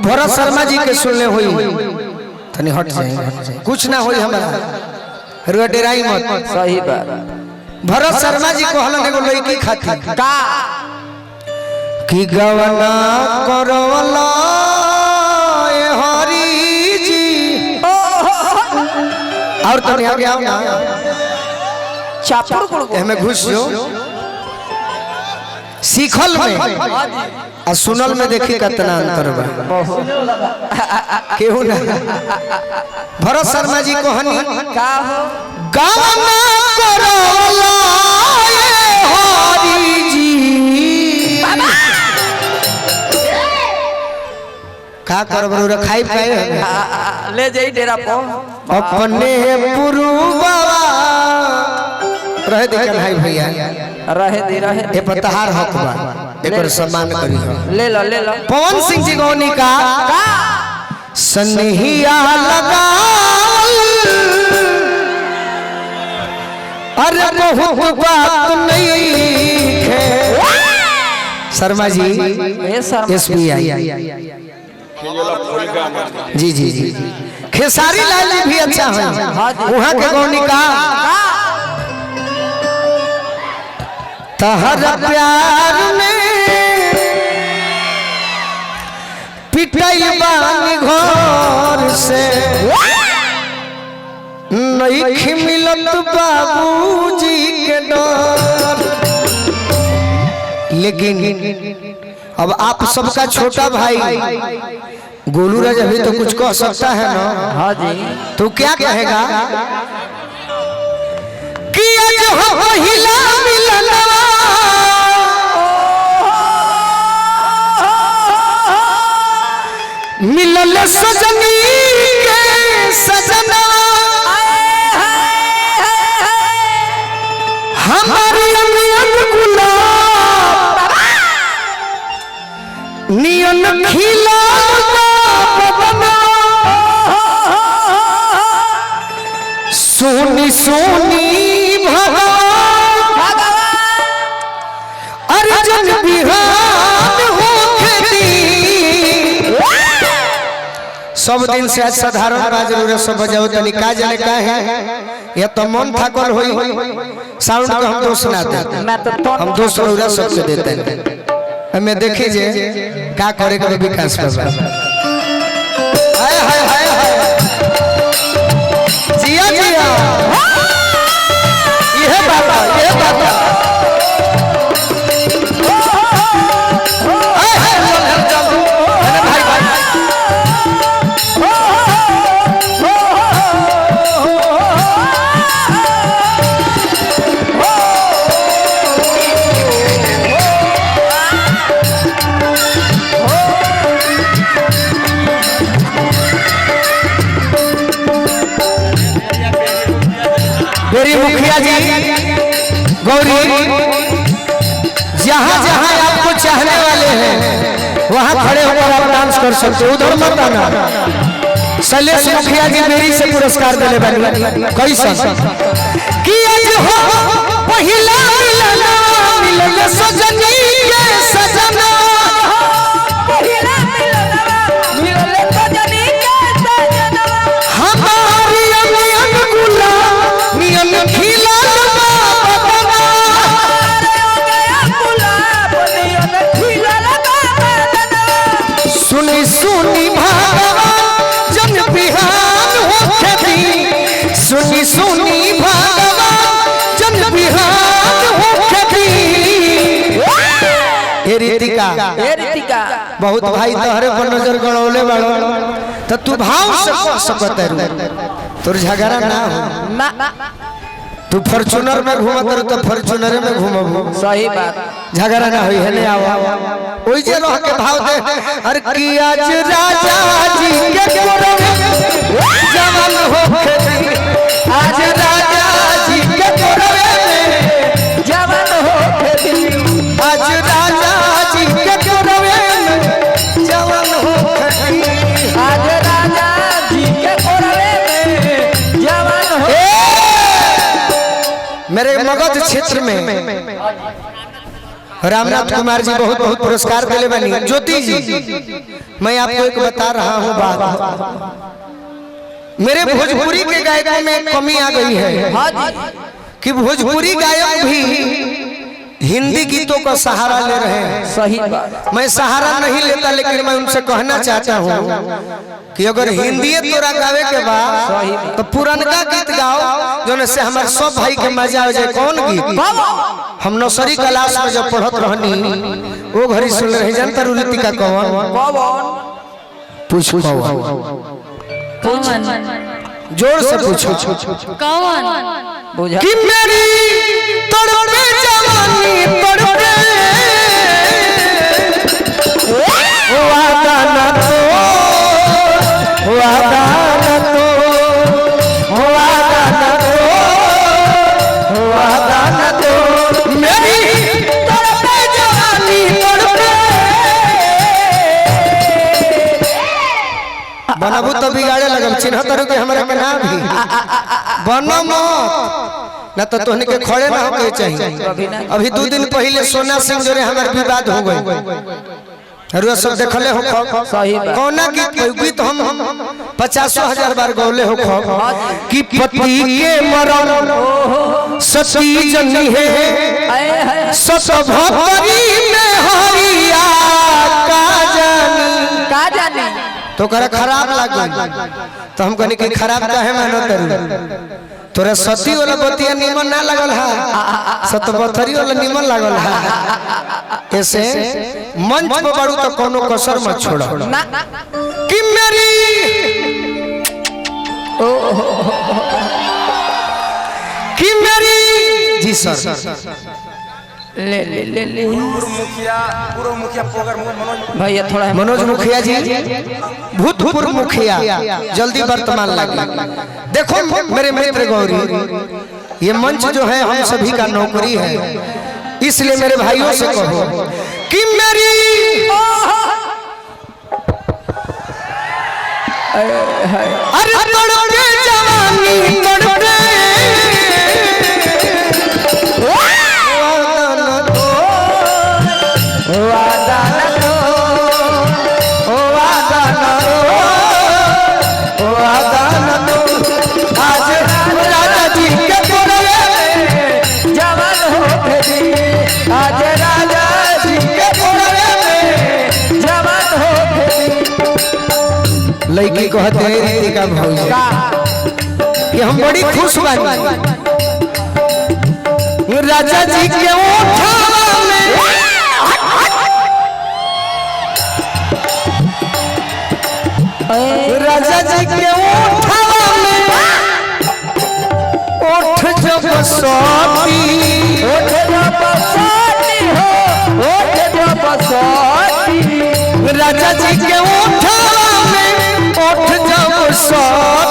भरत शर्मा जी के सुनले हुई तनी हट जाए कुछ ना होई हमारा रुआ डेराई मत। सही बात। भरत शर्मा जी कहलन एगो लड़की खातिर का कि गवना करवला ए हरि जी और तनी आगे आओ ना चापुर को एमे घुस जो सीखल में आ सुनल में देखी कितना अंतर बा केहू ना। भरत शर्मा जी कहनी का हो गवना करवला ए हरि जी का करबरो रे खाई पाए ले जाई डेरा पो अपने पुरुबा रहे देखन भाई भैया रहे दे रहे ए पतहार हक बा एकर सम्मान करी हो। ले लो पवन सिंह जी गौनी का सनहिया लगा अरे बहुत बात नहीं है शर्मा जी SBI जी जी जी खेसारी लाल जी भी अच्छा है वहाँ के गौनी का तहर प्यार में पिटाई बानी घर से नहीं मिलत बाबूजी के डर। लेकिन अब आप सबका छोटा भाई गोलू राज अभी तो कुछ कह सकता है ना। हाँ जी तो क्या कहेगा कि आज हो हिला मिलना मिलल सजनी के सजना हमारी अमियन गुलाब नियन खिला सोनी सोनी भगवान अर्जुन बिहान हो खेती सब दिन से आज साधारण बात जरूरत सब बजाओ तनी का जाने का है या तो मन थाकल होई साउंड को हम दोष ना देते हम दोष रौरा सबसे देते हैं हमें देखी जे का करे के विकास पर हाय हाय हाय हाय जिया जिया ये बाबा मेरी मुखिया जी गौरी जहाँ जहाँ आपको चाहने वाले हैं वहाँ खड़े होकर आप डांस कर सकते हो। उधर मत आना। शैलेश मुखिया जी मेरी से पुरस्कार देने वाले कैसा कि आज हो पहिला मिलना मिलल सजनी के सजना पहिला मिलल सजनी के सजना हमारी अमियन गुलाब नियन खिला सुनी सुनी भगवान जन बिहान हो खेती सुनी सुनी भगवान जन बिहान हो खेती। ए रीतिका बहुत भाई तोहरे पर नजर गड़ौले बाड़ो तो तू भाव से सकत है तोर झगड़ा ना हो तू फॉर्च्यूनर में घूमत रह तो फॉर्च्यूनर में घूमबो सही बात झगड़ा ना होई है ले आओ ओई जे रह के भाव दे अरे कि आज राजा जी के कोरवे जवान हो आज राजा जी के कोरवे जवान हो आज राजा जी के कोरवे जवान हो आज राजा जी के कोरवे जवान हो। मेरे मगध क्षेत्र में रामनाथ कुमार जी बहुत बहुत पुरस्कार दिले बनी। ज्योति जी मैं आपको एक बता रहा हूँ बात, मेरे भोजपुरी के गायकों में कमी आ गई है कि भोजपुरी गायक भी हिंदी गीतों का सहारा ले रहे हैं। सही बात। मैं सहारा नहीं लेता, लेकिन मैं उनसे कहना चाहता हूँ कि अगर हिंदी तोरा गावे के बाद तो पुरानका गीत गाओ जो से हमारे सब भाई के मजा आ जाए। कौन गीत? हम नर्सरी क्लास में जब पढ़त रहनी वो घड़ी सुन रहे जनता रुलिती का कौन पूछो जोर से पूछो कौन कि मेरी तड़पे जवानी तड़पे वादा न तो वादा न तो वादा न तो वादा न तो मेरी तड़पे जवानी तड़पे। बनबू तो बिगाड़े लगम चिन्ह तरु के हमरा के ना भी बनम ना तो तोहने के खड़े ना होके चाहिए। अभी 2 दिन पहले सोना सिंह जोरे हमारे विवाद हो गई, अरे सब देखले हो कौना गीत हम 50,000 बार गौले हो कि पति के मरण सती जनी है सत भक्ति में हरिया का जानी तो करे खराब लगे तो हम कहनी कि खराब काहे मानो तरू तोरा सती वाला बतिया निमन ना लगल है, सतबथरी वाला निमन लगल है। ऐसे मंच पर बड़ू तो कोनो कसर मत छोड़ो कि मेरी कि मेरी जी सर ले ले ले ले पूर्व मुखिया भैया थोड़ा मनोज मुखिया जी भूतपूर्व मुखिया जल्दी वर्तमान लगे। देखो मेरे मित्र गौरी, ये मंच जो है हम सभी का नौकरी है, इसलिए मेरे भाइयों से कहो कि मेरी अरे तड़पे जवानी तड़पे वादा न तो वादा न तो वादा न तो आज राजा जी के पुरवे जवान हो गई, आज राजा जी के पुरवे जवान हो गई। लड़की कहते हैं रीति का भौजी कि हम बड़ी खुश बानी राजा जी के उठावा में राजा जी के उठावा में उठ जब सोती उठ जब सोती हो, उठ जब सोती राजा जी के उठावा में उठ जब सोती